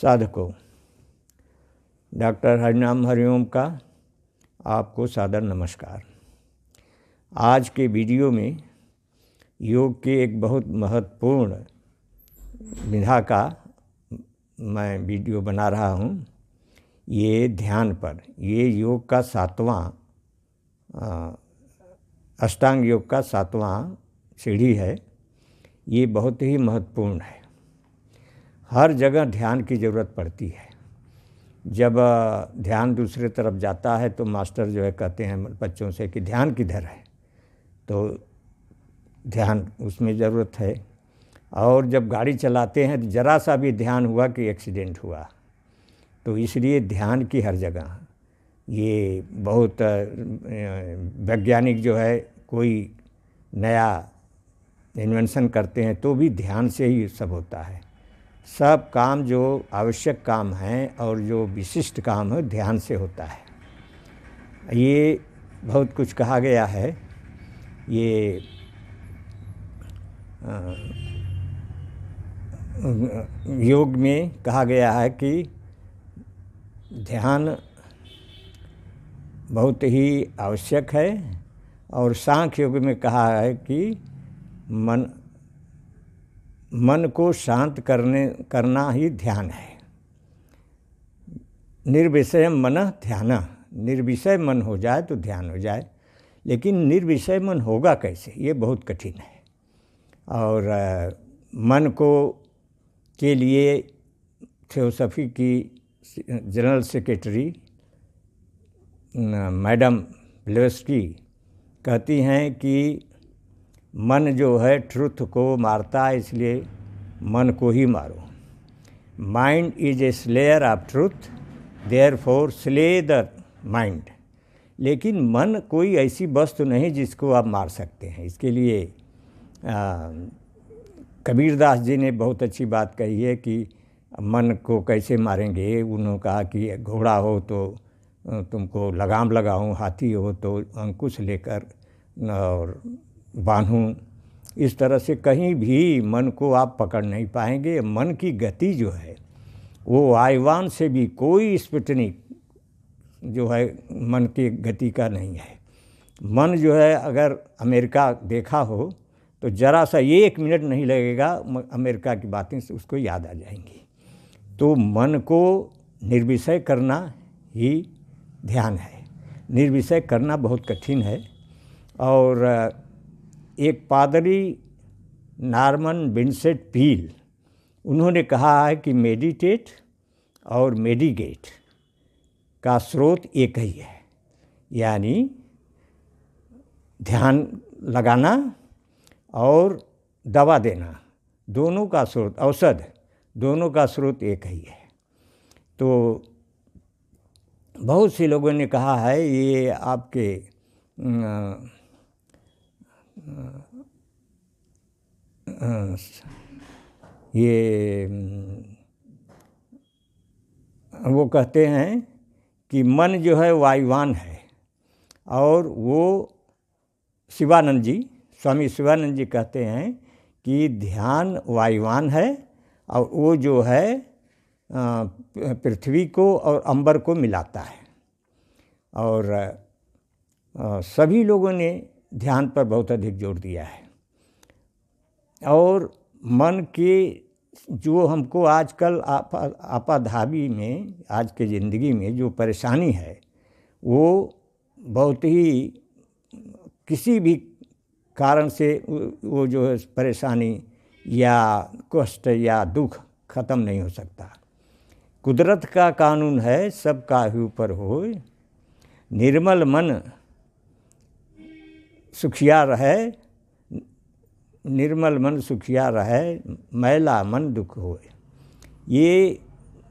साधकों, डॉक्टर हरिनाम हरिओम का आपको सादर नमस्कार। आज के वीडियो में योग के एक बहुत महत्वपूर्ण विधा का मैं वीडियो बना रहा हूँ। ये ध्यान पर, ये योग का अष्टांग योग का 7वां सीढ़ी है। ये बहुत ही महत्वपूर्ण है। हर जगह ध्यान की ज़रूरत पड़ती है। जब ध्यान दूसरे तरफ जाता है तो मास्टर जो है कहते हैं बच्चों से कि ध्यान किधर है, तो ध्यान उसमें ज़रूरत है। और जब गाड़ी चलाते हैं तो ज़रा सा भी ध्यान हुआ कि एक्सीडेंट हुआ, तो इसलिए ध्यान की हर जगह। ये बहुत वैज्ञानिक जो है कोई नया इन्वेंशन करते हैं तो भी ध्यान से ही सब होता है। सब काम जो आवश्यक काम हैं और जो विशिष्ट काम है ध्यान से होता है। ये बहुत कुछ कहा गया है। ये योग में कहा गया है कि ध्यान बहुत ही आवश्यक है, और सांख्य योग में कहा है कि मन को शांत करना ही ध्यान है। निर्विषय मन ध्यान, निर्विषय मन हो जाए तो ध्यान हो जाए। लेकिन निर्विषय मन होगा कैसे, ये बहुत कठिन है। और मन के लिए थियोसॉफी की जनरल सेक्रेटरी मैडम ब्लेवस्की कहती हैं कि मन जो है ट्रुथ को मारता है, इसलिए मन को ही मारो। Mind is a slayer of truth, therefore slay the mind. लेकिन मन कोई ऐसी वस्तु नहीं जिसको आप मार सकते हैं। इसके लिए कबीरदास जी ने बहुत अच्छी बात कही है कि मन को कैसे मारेंगे। उन्होंने कहा कि घोड़ा हो तो तुमको लगाम लगाऊं, हाथी हो तो अंकुश लेकर और बांधूं। इस तरह से कहीं भी मन को आप पकड़ नहीं पाएंगे। मन की गति जो है वो वायुयान से भी कोई स्पुतनिक जो है मन की गति का नहीं है। मन जो है अगर अमेरिका देखा हो तो ज़रा सा 1 मिनट नहीं लगेगा, अमेरिका की बातें उसको याद आ जाएंगी। तो मन को निर्विषय करना ही ध्यान है। निर्विषय करना बहुत कठिन है। और एक पादरी नॉर्मन विंसेंट पील, उन्होंने कहा है कि मेडिटेट और मेडिकेट का स्रोत एक ही है। यानी ध्यान लगाना और दवा देना, दोनों का स्रोत, औषध, दोनों का स्रोत एक ही है। तो बहुत से लोगों ने कहा है ये आपके वो कहते हैं कि मन जो है वायुयान है, और वो स्वामी शिवानंद जी कहते हैं कि ध्यान वायुयान है, और वो जो है पृथ्वी को और अंबर को मिलाता है। और सभी लोगों ने ध्यान पर बहुत अधिक जोर दिया है। और मन के जो हमको आजकल आपाधापी में, आज के ज़िंदगी में जो परेशानी है, वो बहुत ही किसी भी कारण से वो जो है परेशानी या कष्ट या दुख ख़त्म नहीं हो सकता। कुदरत का कानून है सब काहू पर होए, निर्मल मन सुखिया रहे, निर्मल मन सुखिया रहे, मैला मन दुख होए। ये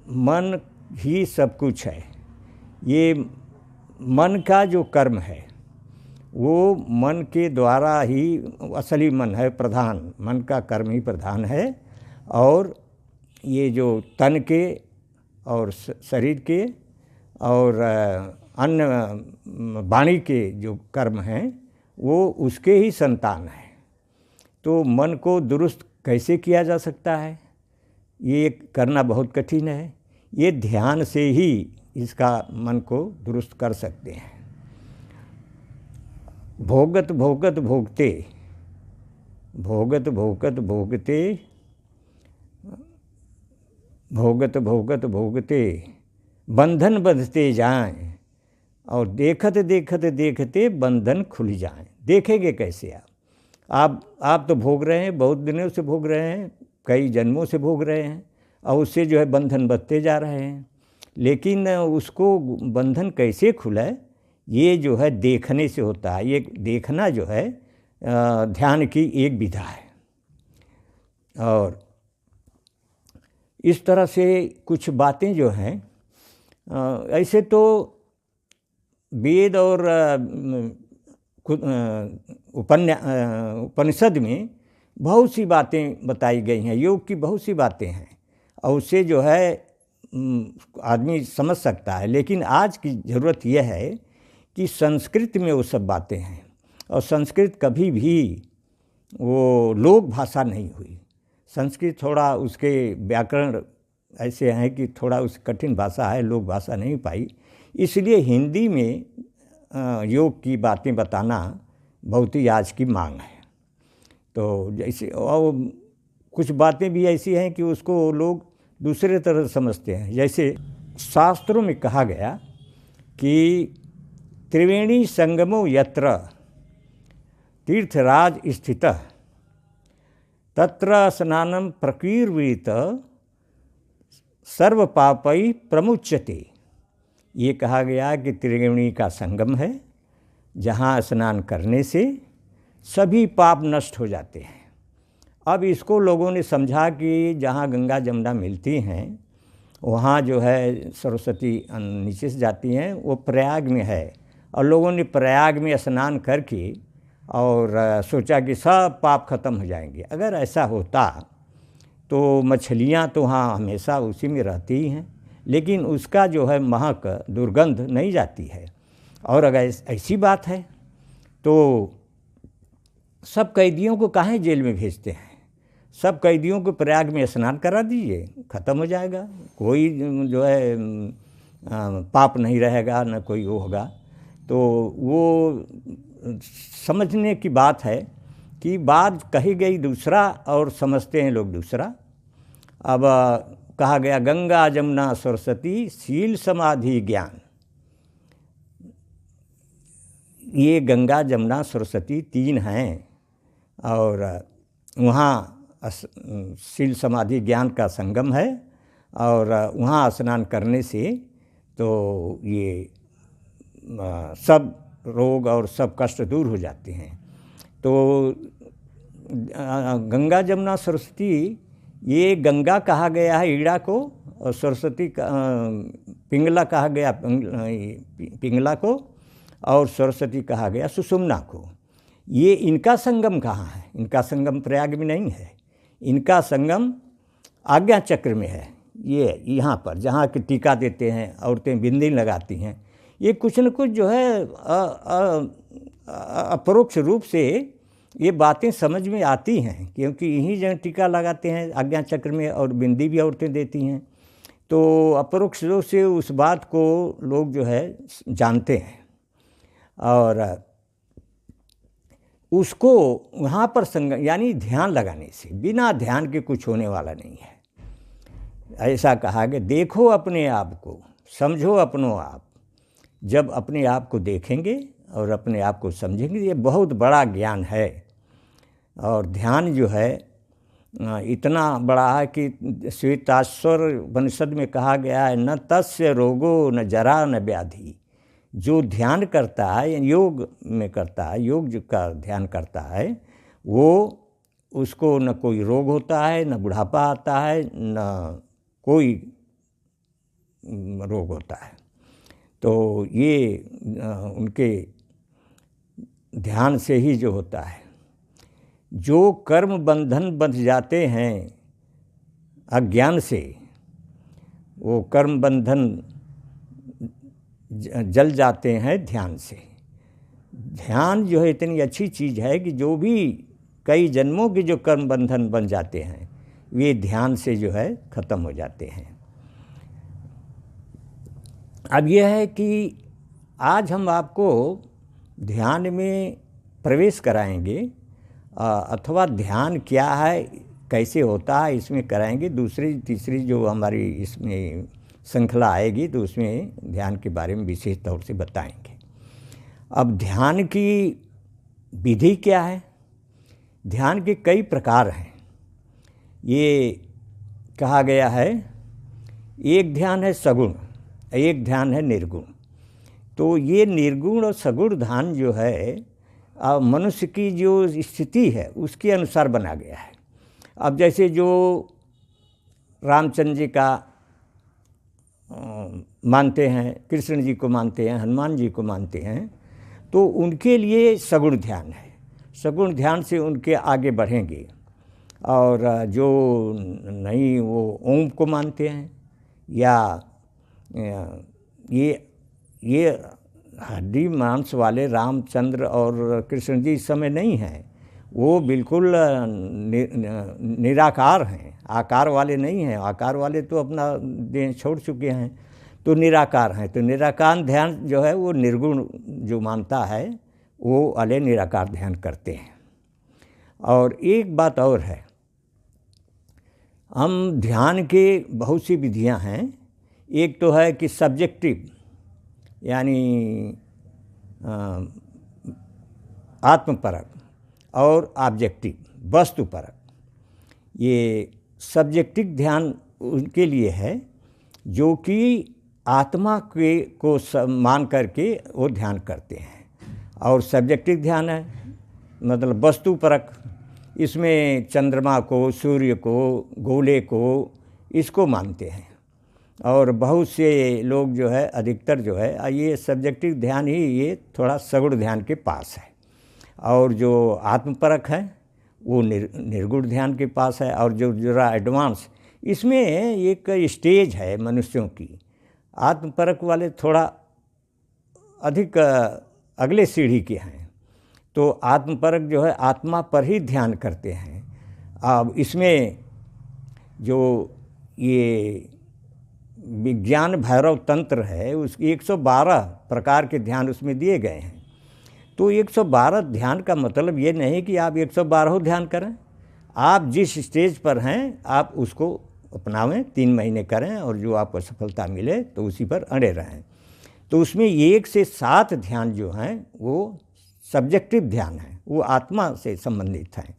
मन ही सब कुछ है। ये मन का जो कर्म है वो मन के द्वारा ही, असली मन है प्रधान, मन का कर्म ही प्रधान है। और ये जो तन के और शरीर के और अन्य वाणी के जो कर्म हैं वो उसके ही संतान हैं। तो मन को दुरुस्त कैसे किया जा सकता है, ये करना बहुत कठिन है। ये ध्यान से ही इसका मन को दुरुस्त कर सकते हैं। भोगत भोगत भोगते, भोगत भोगत भोगते, भोगत भोगत भोगते बंधन बंधते जाएं, और देखत देखत देखते बंधन खुल जाएं। देखेंगे कैसे आप तो भोग रहे हैं, बहुत दिनों से भोग रहे हैं, कई जन्मों से भोग रहे हैं, और उससे जो है बंधन बढ़ते जा रहे हैं। लेकिन उसको बंधन कैसे खुले, ये जो है देखने से होता है। ये देखना जो है ध्यान की एक विधा है। और इस तरह से कुछ बातें जो हैं, ऐसे तो वेद और उपनिषद में बहुत सी बातें बताई गई हैं, योग की बहुत सी बातें हैं, और उससे जो है आदमी समझ सकता है। लेकिन आज की ज़रूरत यह है कि संस्कृत में वो सब बातें हैं, और संस्कृत कभी भी वो लोक भाषा नहीं हुई। संस्कृत थोड़ा उसके व्याकरण ऐसे हैं कि थोड़ा उस कठिन भाषा है, लोक भाषा नहीं पाई। इसलिए हिंदी में योग की बातें बताना बहुत ही आज की मांग है। तो जैसे और कुछ बातें भी ऐसी हैं कि उसको लोग दूसरे तरह समझते हैं। जैसे शास्त्रों में कहा गया कि त्रिवेणी संगमो यत्र तीर्थराज स्थितः तत्र स्नानं प्रकीर्वित सर्व पापै प्रमुच्यते। ये कहा गया कि त्रिवेणी का संगम है, जहाँ स्नान करने से सभी पाप नष्ट हो जाते हैं। अब इसको लोगों ने समझा कि जहाँ गंगा जमुना मिलती हैं वहाँ जो है सरस्वती नीचे से जाती हैं, वो प्रयाग में है, और लोगों ने प्रयाग में स्नान करके और सोचा कि सब पाप खत्म हो जाएंगे। अगर ऐसा होता तो मछलियाँ तो वहाँ हमेशा उसी में रहती ही हैं, लेकिन उसका जो है महक दुर्गंध नहीं जाती है। और अगर ऐसी बात है तो सब कैदियों को काहे जेल में भेजते हैं? सब कैदियों को प्रयाग में स्नान करा दीजिए, ख़त्म हो जाएगा, कोई जो है पाप नहीं रहेगा, न कोई वो होगा। तो वो समझने की बात है कि बात कही गई दूसरा और समझते हैं लोग दूसरा। अब कहा गया गंगा जमुना सरस्वती शील समाधि ज्ञान। ये गंगा जमुना सरस्वती तीन हैं, और वहाँ शील समाधि ज्ञान का संगम है, और वहाँ स्नान करने से तो ये सब रोग और सब कष्ट दूर हो जाते हैं। तो गंगा जमुना सरस्वती, ये गंगा कहा गया है ईड़ा को, और सरस्वती का पिंगला कहा गया पिंगला को, और सरस्वती कहा गया सुषुम्ना को। ये इनका संगम कहाँ है? इनका संगम प्रयाग में नहीं है, इनका संगम आज्ञा चक्र में है। ये यहाँ पर जहाँ की टीका देते हैं, औरतें बिंदी लगाती हैं, ये कुछ न कुछ जो है अपरोक्ष रूप से ये बातें समझ में आती हैं, क्योंकि यहीं जहाँ टीका लगाते हैं आज्ञा चक्र में, और बिंदी भी औरतें देती हैं। तो अपरोक्ष रूप से उस बात को लोग जो है जानते हैं, और उसको वहाँ पर संग यानी ध्यान लगाने से, बिना ध्यान के कुछ होने वाला नहीं है। ऐसा कहा कि देखो अपने आप को, समझो अपनो आप। जब अपने आप को देखेंगे और अपने आप को समझेंगे, ये बहुत बड़ा ज्ञान है। और ध्यान जो है इतना बड़ा है कि श्वेताश्वर उपनिषद में कहा गया है, न तस्य रोगो न जरा न व्याधि। जो ध्यान करता है, योग में करता है, योग जो का ध्यान करता है, वो उसको न कोई रोग होता है, न बुढ़ापा आता है, न कोई रोग होता है। तो ये उनके ध्यान से ही जो होता है। जो कर्म बंधन बंध जाते हैं अज्ञान से, वो कर्म बंधन जल जाते हैं ध्यान से। ध्यान जो है इतनी अच्छी चीज़ है कि जो भी कई जन्मों के जो कर्म बंधन बन जाते हैं, वे ध्यान से जो है ख़त्म हो जाते हैं। अब यह है कि आज हम आपको ध्यान में प्रवेश कराएंगे, अथवा ध्यान क्या है, कैसे होता है, इसमें कराएंगे। दूसरी तीसरी जो हमारी इसमें श्रृंखला आएगी तो उसमें ध्यान के बारे में विशेष तौर से बताएंगे। अब ध्यान की विधि क्या है? ध्यान के कई प्रकार हैं। ये कहा गया है, एक ध्यान है सगुण, एक ध्यान है निर्गुण। तो ये निर्गुण और सगुण ध्यान जो है मनुष्य की जो स्थिति है उसके अनुसार बना गया है। अब जैसे जो रामचंद्र जी का मानते हैं, कृष्ण जी को मानते हैं, हनुमान जी को मानते हैं, तो उनके लिए सगुण ध्यान है। सगुण ध्यान से उनके आगे बढ़ेंगे। और जो नहीं वो ओम को मानते हैं, या ये हड्डी मांस वाले रामचंद्र और कृष्ण जी इस समय नहीं हैं, वो बिल्कुल निराकार हैं, आकार वाले नहीं हैं। आकार वाले तो अपना देह छोड़ चुके हैं, तो निराकार हैं। तो निराकार ध्यान जो है वो निर्गुण जो मानता है वो वाले निराकार ध्यान करते हैं। और एक बात और है, हम ध्यान के बहुत सी विधियां हैं। एक तो है कि सब्जेक्टिव, यानी आत्मपरक, और ऑब्जेक्टिव वस्तुपरक। ये सब्जेक्टिव ध्यान उनके लिए है जो कि आत्मा के को मान करके वो ध्यान करते हैं। और सब्जेक्टिव ध्यान है मतलब वस्तुपरक, इसमें चंद्रमा को, सूर्य को, गोले को, इसको मानते हैं। और बहुत से लोग जो है, अधिकतर जो है, ये सब्जेक्टिव ध्यान ही ये थोड़ा सगुण ध्यान के पास है। और जो आत्मपरक है वो निर्गुण ध्यान के पास है। और जो जरा एडवांस, इसमें एक स्टेज है मनुष्यों की। आत्मपरक वाले थोड़ा अधिक अगले सीढ़ी के हैं। तो आत्मपरक जो है आत्मा पर ही ध्यान करते हैं। अब इसमें जो ये विज्ञान भैरव तंत्र है उसकी 112 प्रकार के ध्यान उसमें दिए गए हैं। तो 112 ध्यान का मतलब ये नहीं कि आप 112 ध्यान करें। आप जिस स्टेज पर हैं आप उसको अपनावें, 3 महीने करें, और जो आपको सफलता मिले तो उसी पर अड़े रहें। तो उसमें 1 से 7 ध्यान जो हैं वो सब्जेक्टिव ध्यान है, वो आत्मा से संबंधित हैं।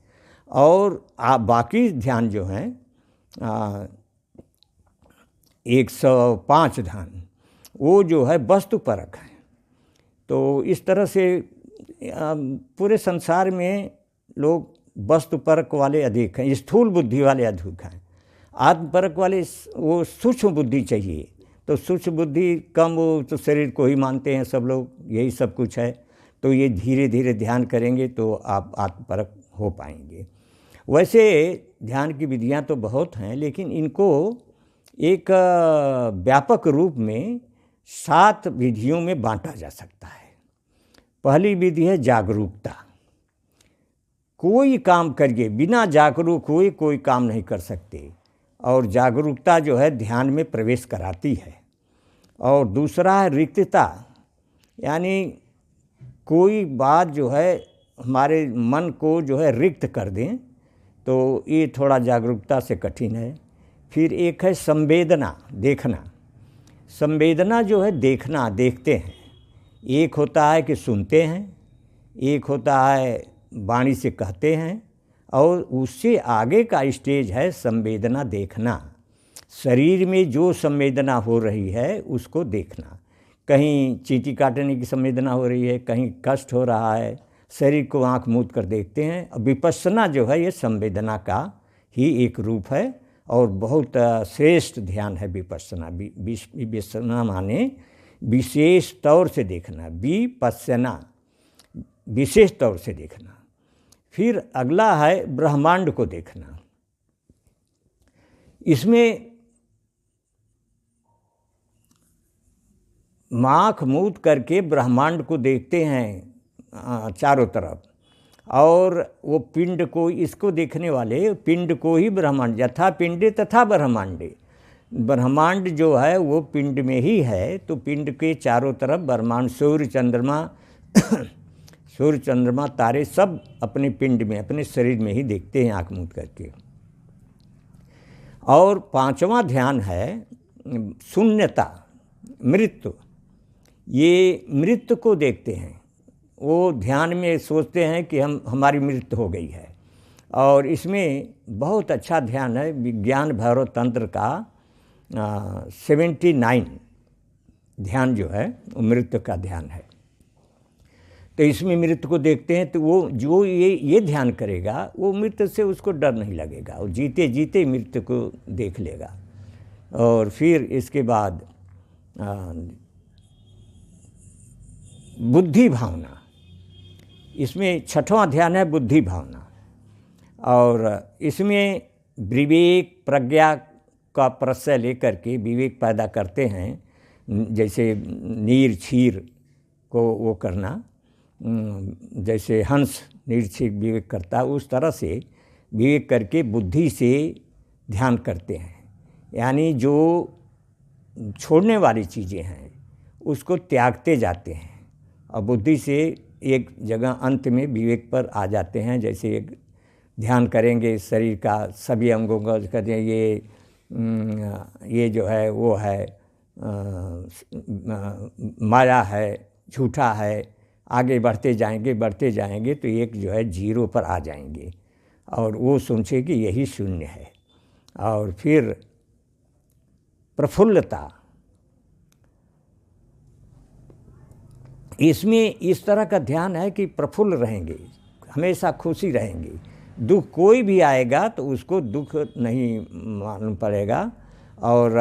और बाकी ध्यान जो हैं 105 ध्यान वो जो है वस्तुपरक है। तो इस तरह से पूरे संसार में लोग वस्तुपरक वाले अधिक हैं, स्थूल बुद्धि वाले अधिक हैं। आत्मपरक वाले वो सूक्ष्म बुद्धि चाहिए। तो सूक्ष्म बुद्धि कम, वो तो शरीर को ही मानते हैं सब लोग, यही सब कुछ है। तो ये धीरे धीरे ध्यान करेंगे तो आप आत्मपरक हो पाएंगे। वैसे ध्यान की विधियां तो बहुत हैं, लेकिन इनको एक व्यापक रूप में 7 विधियों में बांटा जा सकता है। पहली विधि है जागरूकता। कोई काम करिए, बिना जागरूक हुए कोई काम नहीं कर सकते। और जागरूकता जो है ध्यान में प्रवेश कराती है। और दूसरा है रिक्तता, यानी कोई बात जो है हमारे मन को जो है रिक्त कर दें, तो ये थोड़ा जागरूकता से कठिन है। फिर एक है संवेदना, देखना। संवेदना जो है देखना, देखते हैं। एक होता है कि सुनते हैं, एक होता है वाणी से कहते हैं, और उससे आगे का स्टेज है संवेदना देखना। शरीर में जो संवेदना हो रही है उसको देखना। कहीं चींटी काटने की संवेदना हो रही है, कहीं कष्ट हो रहा है, शरीर को आंख मूंद कर देखते हैं। विपश्यना जो है ये संवेदना का ही एक रूप है और बहुत श्रेष्ठ ध्यान है विपश्यना। विपश्यना माने विशेष तौर से देखना, विपश्यना विशेष तौर से देखना। फिर अगला है ब्रह्मांड को देखना। इसमें आँख मूंद करके ब्रह्मांड को देखते हैं चारों तरफ, और वो पिंड को, इसको देखने वाले पिंड को ही ब्रह्मांड, यथा पिंडे तथा ब्रह्मांडे, ब्रह्मांड जो है वो पिंड में ही है, तो पिंड के चारों तरफ ब्रह्मांड, सूर्य चंद्रमा तारे सब अपने पिंड में, अपने शरीर में ही देखते हैं आँख मूंद करके। और पांचवा ध्यान है शून्यता, मृत्यु। ये मृत्यु को देखते हैं, वो ध्यान में सोचते हैं कि हमारी मृत्यु हो गई है। और इसमें बहुत अच्छा ध्यान है विज्ञान भैरव तंत्र का 79 ध्यान जो है वो मृत्यु का ध्यान है। तो इसमें मृत्यु को देखते हैं, तो वो जो ये ध्यान करेगा वो मृत्यु से उसको डर नहीं लगेगा, वो जीते जीते मृत्यु को देख लेगा। और फिर इसके बाद बुद्धि भावना, इसमें छठवां ध्यान है बुद्धि भावना। और इसमें विवेक प्रज्ञा का प्रश्रय लेकर के विवेक पैदा करते हैं, जैसे नीर क्षीर को वो करना, जैसे हंस नीर क्षीर विवेक करता है, उस तरह से विवेक करके बुद्धि से ध्यान करते हैं। यानी जो छोड़ने वाली चीज़ें हैं उसको त्यागते जाते हैं और बुद्धि से एक जगह अंत में विवेक पर आ जाते हैं। जैसे एक ध्यान करेंगे शरीर का सभी अंगों का, कहते हैं ये जो है वो है माया है, झूठा है, आगे बढ़ते जाएंगे तो एक जो है जीरो पर आ जाएंगे और वो सोचे कि यही शून्य है। और फिर प्रफुल्लता, इसमें इस तरह का ध्यान है कि प्रफुल्ल रहेंगे, हमेशा खुशी रहेंगे। दुख कोई भी आएगा तो उसको दुख नहीं मालूम पड़ेगा। और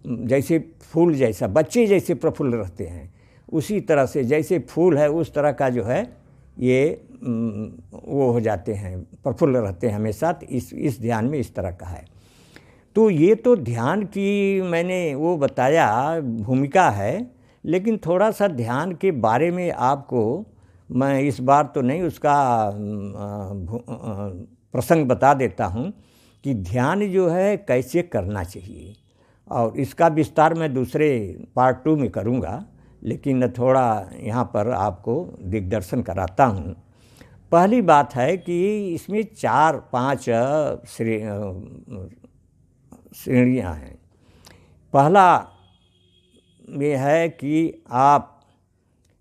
जैसे फूल जैसा, बच्चे जैसे प्रफुल्ल रहते हैं, उसी तरह से जैसे फूल है उस तरह का जो है ये वो हो जाते हैं, प्रफुल्ल रहते हैं हमेशा। तो इस ध्यान में इस तरह का है। तो ये तो ध्यान की मैंने वो बताया भूमिका है, लेकिन थोड़ा सा ध्यान के बारे में आपको मैं इस बार तो नहीं उसका प्रसंग बता देता हूँ कि ध्यान जो है कैसे करना चाहिए, और इसका विस्तार मैं दूसरे पार्ट 2 में करूँगा, लेकिन थोड़ा यहाँ पर आपको दिग्दर्शन कराता हूँ। पहली बात है कि इसमें 4-5 श्रेणियाँ हैं। पहला ये है कि आप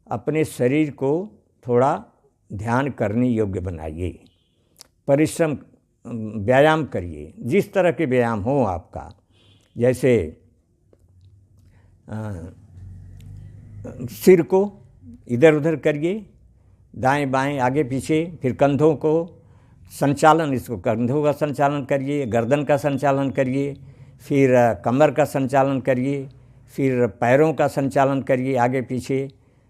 अपने शरीर को थोड़ा ध्यान करने योग्य बनाइए, परिश्रम व्यायाम करिए, जिस तरह के व्यायाम हो आपका। जैसे सिर को इधर उधर करिए, दाएं बाएं आगे पीछे, फिर कंधों को संचालन, इसको कंधों का संचालन करिए, गर्दन का संचालन करिए, फिर कमर का संचालन करिए, फिर पैरों का संचालन करिए आगे पीछे,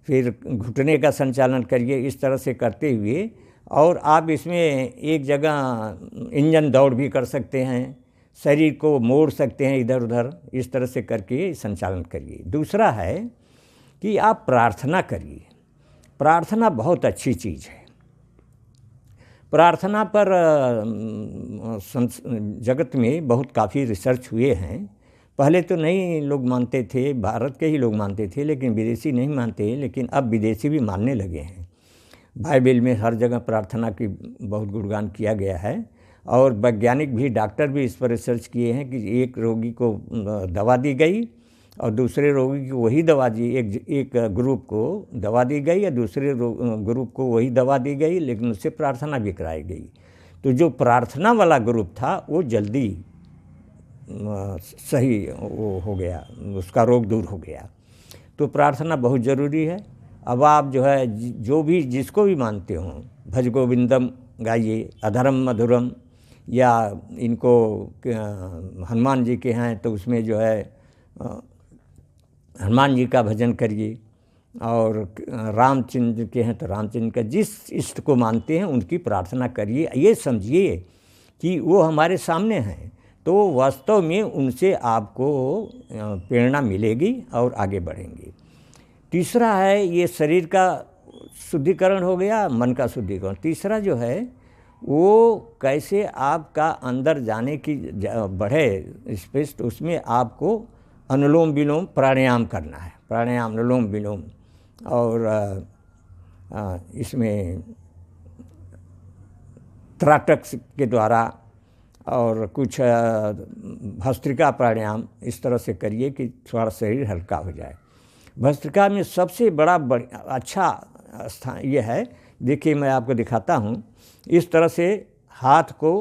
फिर घुटने का संचालन करिए। इस तरह से करते हुए, और आप इसमें एक जगह इंजन दौड़ भी कर सकते हैं, शरीर को मोड़ सकते हैं इधर उधर, इस तरह से करके संचालन करिए। दूसरा है कि आप प्रार्थना करिए। प्रार्थना बहुत अच्छी चीज़ है। प्रार्थना पर जगत में बहुत काफ़ी रिसर्च हुए हैं। पहले तो नहीं लोग मानते थे, भारत के ही लोग मानते थे, लेकिन विदेशी नहीं मानते, लेकिन अब विदेशी भी मानने लगे हैं। बाइबल में हर जगह प्रार्थना की बहुत गुणगान किया गया है, और वैज्ञानिक भी, डॉक्टर भी इस पर रिसर्च किए हैं कि एक रोगी को दवा दी गई और दूसरे रोगी को वही दवा दी, एक ग्रुप को दवा दी गई या दूसरे ग्रुप को वही दवा दी गई, लेकिन उससे प्रार्थना भी कराई गई। तो जो प्रार्थना वाला ग्रुप था वो जल्दी सही वो हो गया, उसका रोग दूर हो गया। तो प्रार्थना बहुत ज़रूरी है। अब आप जो है जो भी जिसको भी मानते हो, भज गोविंदम गाइए, अधरम मधुरम, या इनको हनुमान जी के हैं तो उसमें जो है हनुमान जी का भजन करिए, और रामचंद्र के हैं तो रामचंद्र का, जिस इष्ट को मानते हैं उनकी प्रार्थना करिए। ये समझिए कि वो हमारे सामने हैं, तो वास्तव में उनसे आपको प्रेरणा मिलेगी और आगे बढ़ेंगे। तीसरा है ये शरीर का शुद्धिकरण हो गया, मन का शुद्धिकरण। तीसरा जो है वो कैसे आपका अंदर जाने की बढ़े स्पेस, तो उसमें आपको अनुलोम विलोम प्राणायाम करना है, प्राणायाम अनुलोम विलोम। और इसमें त्राटक के द्वारा और कुछ भस्त्रिका प्राणायाम इस तरह से करिए कि थोड़ा शरीर हल्का हो जाए। भस्त्रिका में सबसे बड़ा अच्छा स्थान ये है, देखिए मैं आपको दिखाता हूँ। इस तरह से हाथ को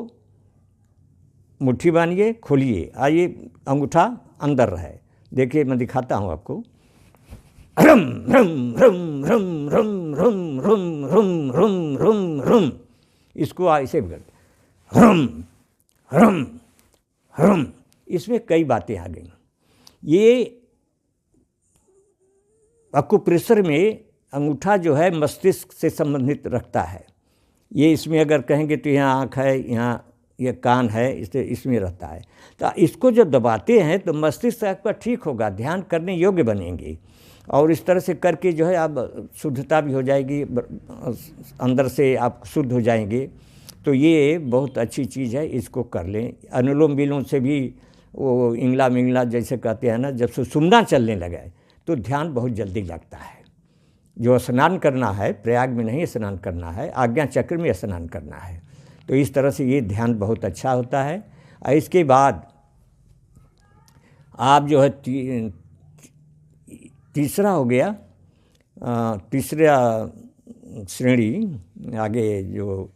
मुट्ठी बांधिए, खोलिए, आइए अंगूठा अंदर रहे। देखिए मैं दिखाता हूँ आपको। रम रम रम रम रम रम रम रम रम रम रम, इसको ऐसे रम रम रम। इसमें कई बातें आ गई। ये अकुप्रेशर में अंगूठा जो है मस्तिष्क से संबंधित रखता है। ये इसमें अगर कहेंगे तो यहाँ आँख है, यहाँ ये कान है, इसमें रहता है। तो इसको जब दबाते हैं तो मस्तिष्क आपका ठीक होगा, ध्यान करने योग्य बनेंगे। और इस तरह से करके जो है आप शुद्धता भी हो जाएगी, अंदर से आप शुद्ध हो जाएंगे। तो ये बहुत अच्छी चीज़ है, इसको कर लें। अनुलोम विलोम से भी वो इंगला मिंगला जैसे कहते हैं ना, जब सुषुम्ना चलने लगे तो ध्यान बहुत जल्दी लगता है। जो स्नान करना है, प्रयाग में नहीं स्नान करना है, आज्ञा चक्र में स्नान करना है। तो इस तरह से ये ध्यान बहुत अच्छा होता है। और इसके बाद आप जो है तीसरा हो गया, तीसरा श्रेणी आगे जो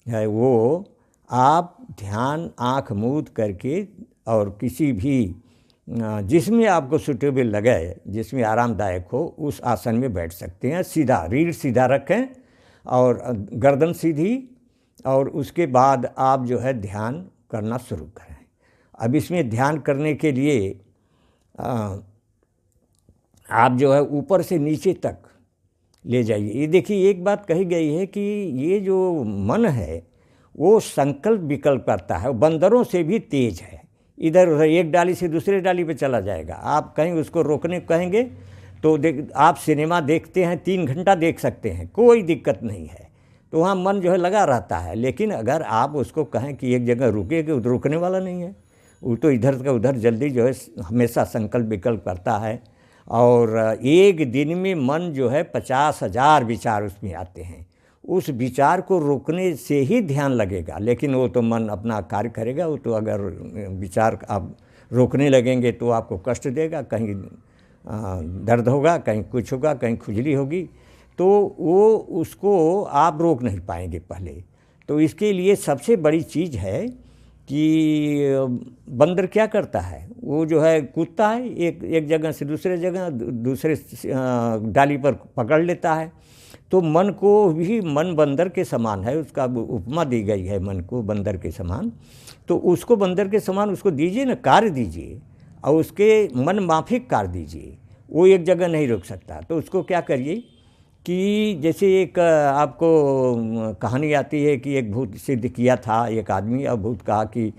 है वो आप ध्यान आँख मूंद करके और किसी भी जिसमें आपको सूटेबल लगे, जिसमें आरामदायक हो, उस आसन में बैठ सकते हैं। सीधा रीढ़ सीधा रखें और गर्दन सीधी, और उसके बाद आप जो है ध्यान करना शुरू करें। अब इसमें ध्यान करने के लिए आप जो है ऊपर से नीचे तक ले जाइए। ये देखिए एक बात कही गई है कि ये जो मन है वो संकल्प विकल्प करता है, बंदरों से भी तेज है। इधर उधर एक डाली से दूसरे डाली पे चला जाएगा। आप कहीं उसको रोकने को कहेंगे तो आप सिनेमा देखते हैं 3 घंटा देख सकते हैं, कोई दिक्कत नहीं है, तो वहाँ मन जो है लगा रहता है। लेकिन अगर आप उसको कहें कि एक जगह रुके, कि रुकने वाला नहीं है, वो तो इधर का उधर जल्दी जो है हमेशा संकल्प विकल्प करता है। और एक दिन में मन जो है 50,000 विचार उसमें आते हैं। उस विचार को रोकने से ही ध्यान लगेगा, लेकिन वो तो मन अपना कार्य करेगा। वो तो अगर विचार आप रोकने लगेंगे तो आपको कष्ट देगा, कहीं दर्द होगा, कहीं कुछ होगा, कहीं खुजली होगी, तो वो उसको आप रोक नहीं पाएंगे पहले। तो इसके लिए सबसे बड़ी चीज़ है कि बंदर क्या करता है, वो जो है कूदता है एक जगह से दूसरे जगह, दूसरे डाली पर पकड़ लेता है। तो मन को भी, मन बंदर के समान है, उसका उपमा दी गई है मन को बंदर के समान। तो उसको बंदर के समान उसको दीजिए ना, कार्य दीजिए, और उसके मन माफिक कार्य दीजिए। वो एक जगह नहीं रुक सकता। तो उसको क्या करिए कि जैसे एक आपको कहानी आती है कि एक भूत सिद्ध किया था एक आदमी, और भूत कहा कि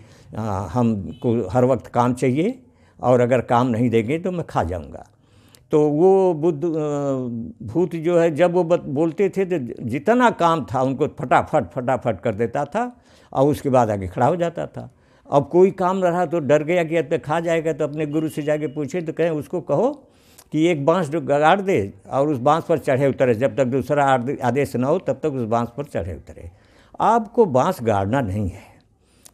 हमको हर वक्त काम चाहिए, और अगर काम नहीं देंगे तो मैं खा जाऊंगा। तो वो भूत जो है जब वो बोलते थे तो जितना काम था उनको फटाफट कर देता था, और उसके बाद आगे खड़ा हो जाता था। अब कोई काम रहा तो डर गया कि अब तक खा जाएगा, तो अपने गुरु से जाके पूछे तो कहें उसको कहो कि एक बांस गाड़ दे और उस बांस पर चढ़े उतरे, जब तक दूसरा आदेश न हो तब तक उस बांस पर चढ़े उतरे। आपको बांस गाड़ना नहीं है,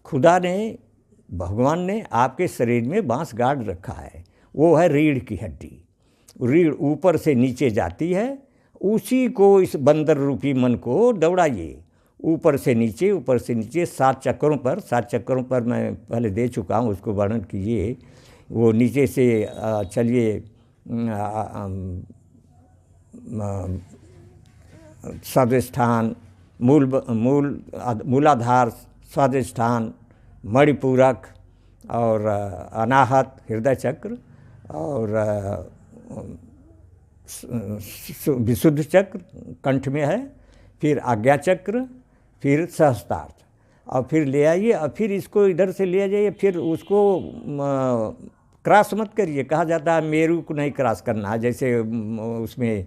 खुदा ने, भगवान ने आपके शरीर में बांस गाड़ रखा है। वो है रीढ़ की हड्डी। रीढ़ ऊपर से नीचे जाती है, उसी को, इस बंदर रूपी मन को दौड़ाइए ऊपर से नीचे, ऊपर से नीचे 7 चक्करों पर। 7 चक्करों पर मैं पहले दे चुका हूँ, उसको वर्णन कीजिए। वो नीचे से चलिए स्वादिष्ठान, मूलाधार, स्वादिष्ठान, मणिपूरक और अनाहत, हृदय चक्र और विशुद्ध चक्र कंठ में है, फिर आज्ञा चक्र, फिर सहस्त्रार्थ, और फिर ले आइए, और फिर इसको इधर से ले जाइए। फिर उसको क्रॉस मत करिए, कहा जाता है मेरू को नहीं क्रॉस करना है, जैसे उसमें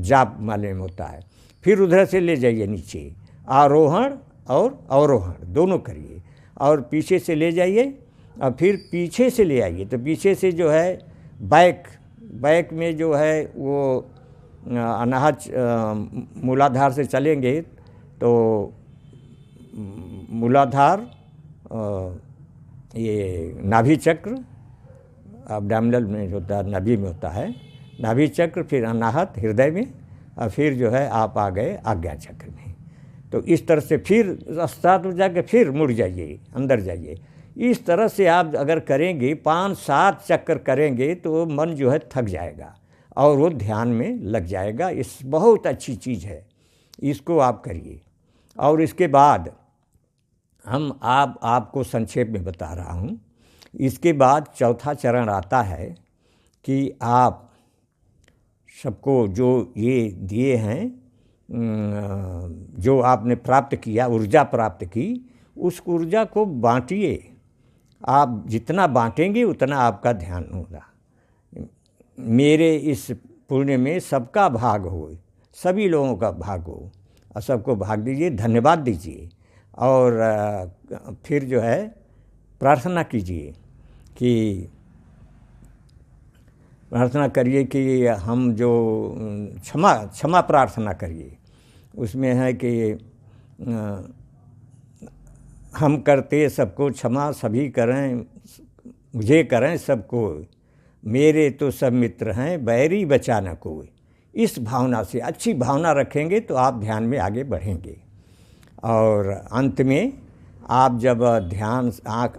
जाप माले में होता है। फिर उधर से ले जाइए नीचे, आरोहण और अवरोहण दोनों करिए, और पीछे से ले जाइए और फिर पीछे से ले आइए। तो पीछे से जो है बैक में जो है वो अनाहत मूलाधार से चलेंगे तो मूलाधार, ये नाभि चक्र एब्डोमिनल में होता है, नाभि में होता है नाभि चक्र, फिर अनाहत हृदय में, और फिर जो है आप आ गए आज्ञा चक्र में। तो इस तरह से फिर रास्ता में जाके फिर मुड़ जाइए, अंदर जाइए। इस तरह से आप अगर करेंगे 5-7 चक्कर करेंगे तो मन जो है थक जाएगा और वो ध्यान में लग जाएगा। इस बहुत अच्छी चीज़ है, इसको आप करिए। और इसके बाद आपको संक्षेप में बता रहा हूँ। इसके बाद चौथा चरण आता है कि आप सबको जो ये दिए हैं, जो आपने प्राप्त किया, ऊर्जा प्राप्त की, उस ऊर्जा को बांटिए। आप जितना बांटेंगे उतना आपका ध्यान होगा। मेरे इस पुण्य में सबका भाग हो, सभी लोगों का भाग हो, और सबको भाग दीजिए, धन्यवाद दीजिए। और फिर जो है प्रार्थना कीजिए कि प्रार्थना करिए कि हम जो क्षमा प्रार्थना करिए। उसमें है कि हम करते सबको क्षमा, सभी करें मुझे करें सबको, मेरे तो सब मित्र हैं, बैरी बचा न कोई। इस भावना से, अच्छी भावना रखेंगे तो आप ध्यान में आगे बढ़ेंगे। और अंत में आप जब ध्यान,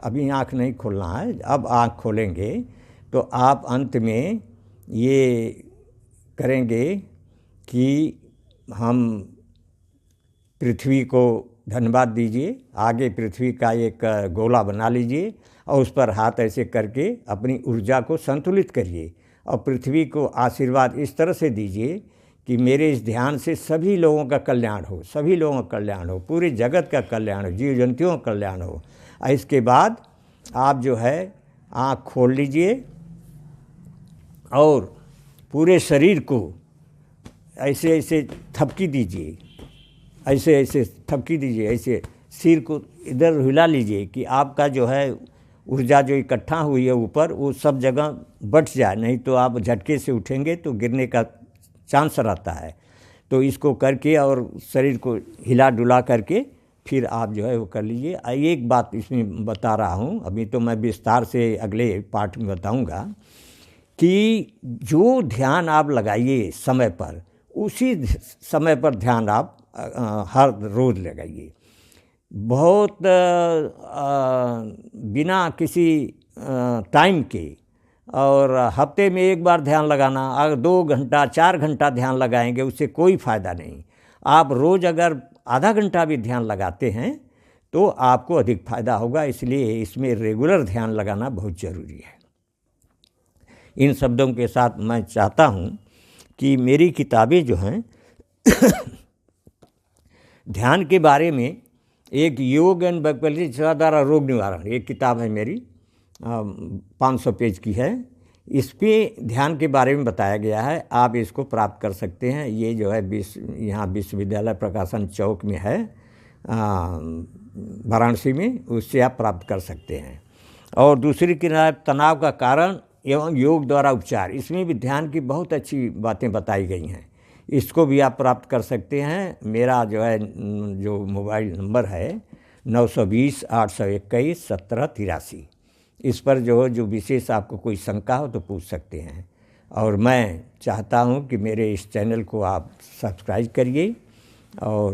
अभी आँख नहीं खोलना है, अब आँख खोलेंगे तो आप अंत में ये करेंगे कि हम पृथ्वी को धन्यवाद दीजिए। आगे पृथ्वी का एक गोला बना लीजिए और उस पर हाथ ऐसे करके अपनी ऊर्जा को संतुलित करिए और पृथ्वी को आशीर्वाद इस तरह से दीजिए कि मेरे इस ध्यान से सभी लोगों का कल्याण हो, सभी लोगों का कल्याण हो, पूरे जगत का कल्याण हो, जीव जंतुओं का कल्याण हो। इसके बाद आप जो है आँख खोल लीजिए और पूरे शरीर को ऐसे ऐसे थपकी दीजिए, ऐसे ऐसे थपकी दीजिए, ऐसे सिर को इधर हिला लीजिए कि आपका जो है ऊर्जा जो इकट्ठा हुई है ऊपर, वो सब जगह बट जाए, नहीं तो आप झटके से उठेंगे तो गिरने का चांस रहता है। तो इसको करके और शरीर को हिला डुला करके फिर आप जो है वो कर लीजिए। एक बात इसमें बता रहा हूँ, अभी तो मैं विस्तार से अगले पाठ में बताऊँगा कि जो ध्यान आप लगाइए समय पर, उसी समय पर ध्यान आप हर रोज़ लगाइए। बहुत बिना किसी टाइम के, और हफ्ते में एक बार ध्यान लगाना, अगर 2 घंटा 4 घंटा ध्यान लगाएंगे उससे कोई फ़ायदा नहीं। आप रोज़ अगर आधा घंटा भी ध्यान लगाते हैं तो आपको अधिक फ़ायदा होगा। इसलिए इसमें रेगुलर ध्यान लगाना बहुत ज़रूरी है। इन शब्दों के साथ मैं चाहता हूँ कि मेरी किताबें जो हैं ध्यान के बारे में, एक योग एंड वैकल्पिक द्वारा रोग निवारण, एक किताब है मेरी, 500 पेज की है। इस पे ध्यान के बारे में बताया गया है। आप इसको प्राप्त कर सकते हैं। ये जो है यहाँ विश्वविद्यालय प्रकाशन चौक में है, वाराणसी में, उससे आप प्राप्त कर सकते हैं। और दूसरी किताब तनाव का कारण एवं योग द्वारा उपचार, इसमें भी ध्यान की बहुत अच्छी बातें बताई गई हैं। इसको भी आप प्राप्त कर सकते हैं। मेरा जो है जो मोबाइल नंबर है 920-821-1783। इस पर जो विशेष आपको कोई शंका हो तो पूछ सकते हैं। और मैं चाहता हूं कि मेरे इस चैनल को आप सब्सक्राइब करिए और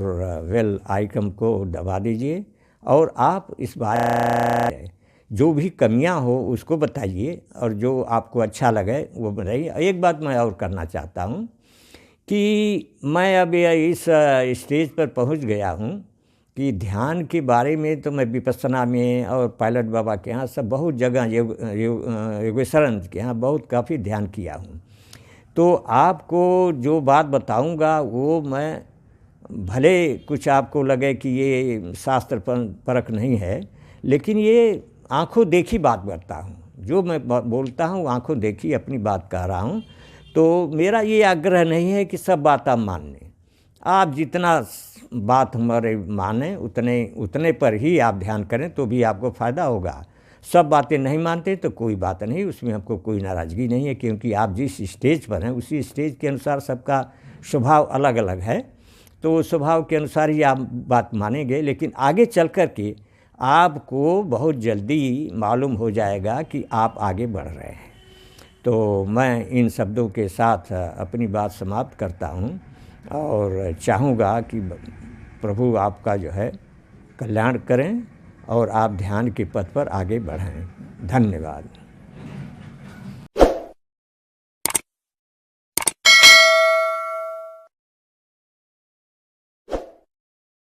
बेल आइकन को दबा दीजिए। और आप इस बार जो भी कमियां हो उसको बताइए और जो आपको अच्छा लगे वो बताइए। एक बात मैं और करना चाहता हूं कि मैं अब इस स्टेज पर पहुंच गया हूं कि ध्यान के बारे में तो मैं विपස්සना में और पायलट बाबा के यहाँ सब बहुत जगह योगेश्वरानंद के यहाँ बहुत काफ़ी ध्यान किया हूँ। तो आपको जो बात बताऊँगा वो मैं, भले कुछ आपको लगे कि ये शास्त्र परक नहीं है, लेकिन ये आँखों देखी बात करता हूँ। जो मैं बोलता हूँ आँखों देखी अपनी बात कह रहा हूँ। तो मेरा ये आग्रह नहीं है कि सब बात आप मान लें। आप जितना बात हमारे माने उतने पर ही आप ध्यान करें तो भी आपको फ़ायदा होगा। सब बातें नहीं मानते तो कोई बात नहीं, उसमें हमको कोई नाराज़गी नहीं है, क्योंकि आप जिस स्टेज पर हैं उसी स्टेज के अनुसार सबका स्वभाव अलग अलग है। तो स्वभाव के अनुसार ही आप बात मानेंगे, लेकिन आगे चल कर के आपको बहुत जल्दी मालूम हो जाएगा कि आप आगे बढ़ रहे हैं। तो मैं इन शब्दों के साथ अपनी बात समाप्त करता हूँ और चाहूँगा कि प्रभु आपका जो है कल्याण करें और आप ध्यान के पथ पर आगे बढ़ें। धन्यवाद।